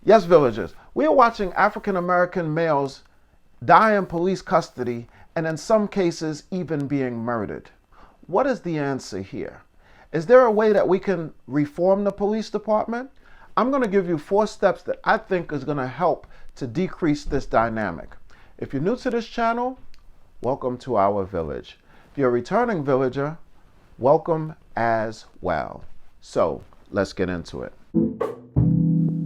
Yes, villagers, we are watching African American males die in police custody and in some cases even being murdered. What is the answer here? Is there a way that we can reform the police department? I'm going to give you 4 steps that I think is going to help to decrease this dynamic. If you're new to this channel, welcome to our village. If you're a returning villager, welcome as well. So let's get into it.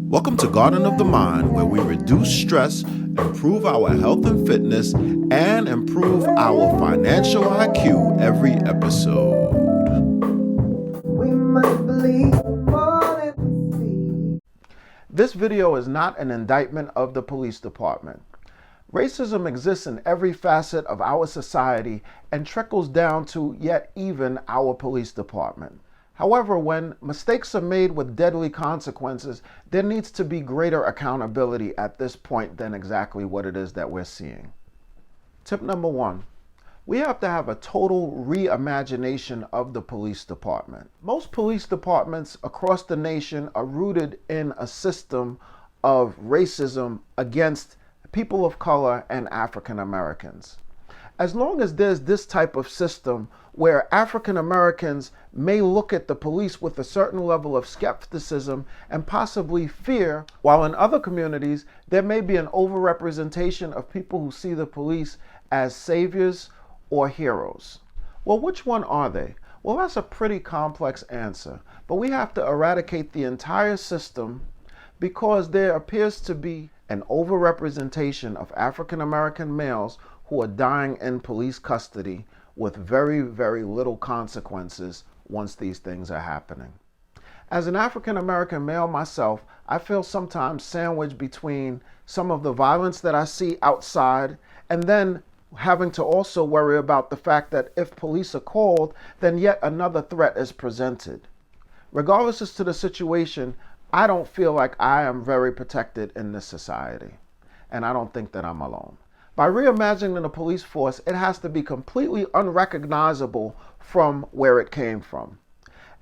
Welcome to Garden of the Mind, where we reduce stress, improve our health and fitness, and improve our financial IQ every episode. We must believe more than we see. This video is not an indictment of the police department. Racism exists in every facet of our society and trickles down to yet even our police department. However, when mistakes are made with deadly consequences, there needs to be greater accountability at this point than exactly what it is that we're seeing. Tip number 1, we have to have a total reimagination of the police department. Most police departments across the nation are rooted in a system of racism against people of color and African Americans. As long as there's this type of system where African Americans may look at the police with a certain level of skepticism and possibly fear, while in other communities there may be an overrepresentation of people who see the police as saviors or heroes. Well, which one are they? Well, that's a pretty complex answer, but we have to eradicate the entire system because there appears to be an overrepresentation of African American males who are dying in police custody with very, very little consequences once these things are happening. As an African American male myself, I feel sometimes sandwiched between some of the violence that I see outside and then having to also worry about the fact that if police are called, then yet another threat is presented. Regardless as to the situation, I don't feel like I am very protected in this society, and I don't think that I'm alone. By reimagining the police force, it has to be completely unrecognizable from where it came from.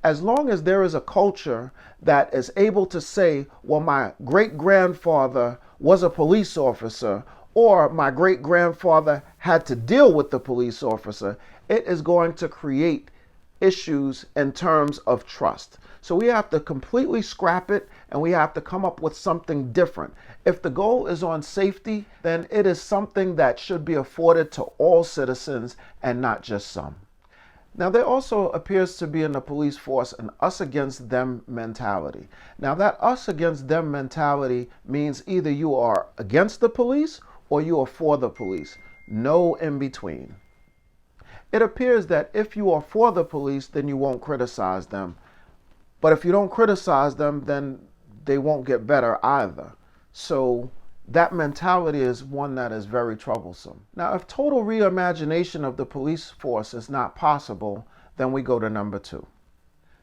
As long as there is a culture that is able to say, well, my great-grandfather was a police officer, or my great-grandfather had to deal with the police officer, it is going to create issues in terms of trust. So we have to completely scrap it and we have to come up with something different. If the goal is on safety, then it is something that should be afforded to all citizens and not just some. Now, there also appears to be in the police force an us against them mentality. Now, that us against them mentality means either you are against the police or you are for the police. No in between. It appears that if you are for the police, then you won't criticize them. But if you don't criticize them, then they won't get better either. So that mentality is one that is very troublesome. Now, if total reimagination of the police force is not possible, then we go to number 2.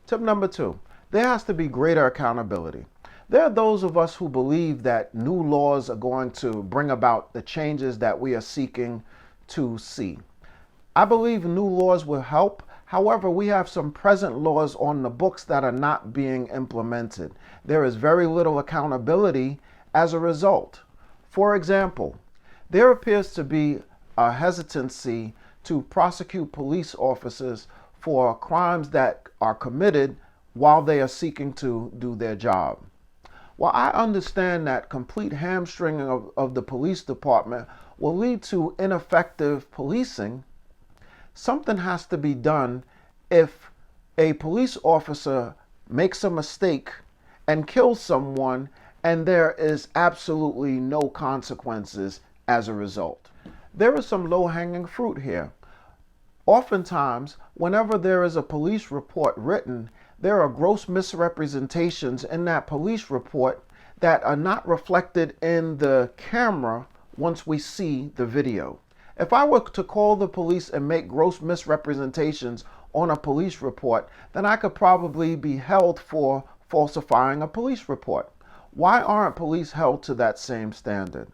Tip number 2, there has to be greater accountability. There are those of us who believe that new laws are going to bring about the changes that we are seeking to see. I believe new laws will help. However, we have some present laws on the books that are not being implemented. There is very little accountability as a result. For example, there appears to be a hesitancy to prosecute police officers for crimes that are committed while they are seeking to do their job. While I understand that complete hamstringing of the police department will lead to ineffective policing, something has to be done if a police officer makes a mistake and kills someone and there is absolutely no consequences as a result. There is some low-hanging fruit here. Oftentimes, whenever there is a police report written, there are gross misrepresentations in that police report that are not reflected in the camera once we see the video. If I were to call the police and make gross misrepresentations on a police report, then I could probably be held for falsifying a police report. Why aren't police held to that same standard?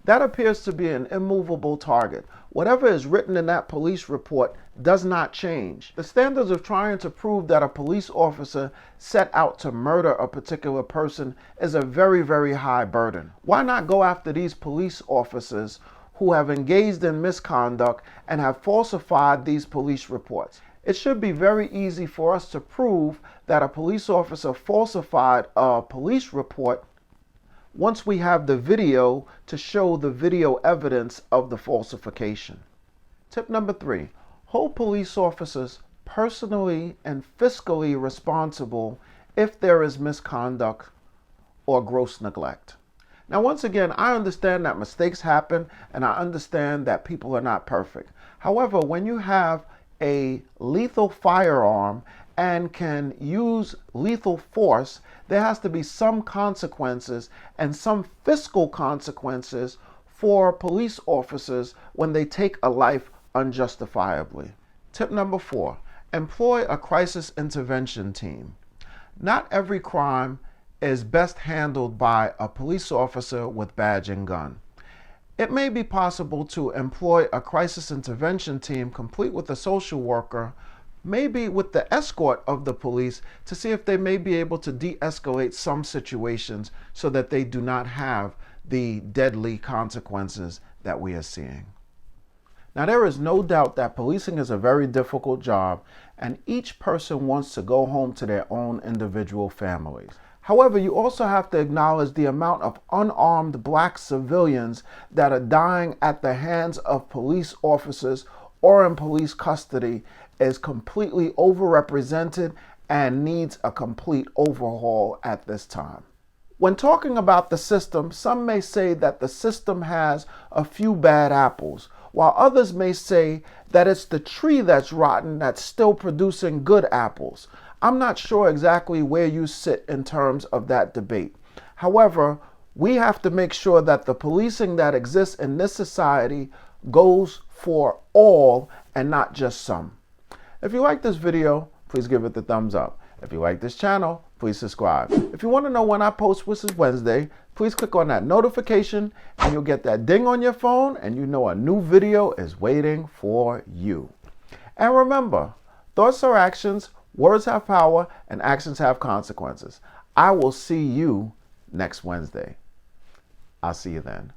That appears to be an immovable target. Whatever is written in that police report does not change. The standards of trying to prove that a police officer set out to murder a particular person is a very, very high burden. Why not go after these police officers who have engaged in misconduct and have falsified these police reports? It should be very easy for us to prove that a police officer falsified a police report once we have the video to show the video evidence of the falsification. Tip number 3, hold police officers personally and fiscally responsible if there is misconduct or gross neglect. Now, once again, I understand that mistakes happen and I understand that people are not perfect. However, when you have a lethal firearm and can use lethal force, there has to be some consequences and some fiscal consequences for police officers when they take a life unjustifiably. Tip number 4, employ a crisis intervention team. Not every crime is best handled by a police officer with badge and gun. It may be possible to employ a crisis intervention team complete with a social worker, maybe with the escort of the police, to see if they may be able to de-escalate some situations so that they do not have the deadly consequences that we are seeing. Now, there is no doubt that policing is a very difficult job, and each person wants to go home to their own individual families. However, you also have to acknowledge the amount of unarmed black civilians that are dying at the hands of police officers or in police custody is completely overrepresented and needs a complete overhaul at this time. When talking about the system, some may say that the system has a few bad apples, while others may say that it's the tree that's rotten that's still producing good apples. I'm not sure exactly where you sit in terms of that debate. However, we have to make sure that the policing that exists in this society goes for all and not just some. If you like this video, please give it the thumbs up. If you like this channel, please subscribe. If you want to know when I post, which is Wednesday, please click on that notification and you'll get that ding on your phone and you know a new video is waiting for you. And remember, thoughts are actions, words have power, and actions have consequences. I will see you next Wednesday. I'll see you then.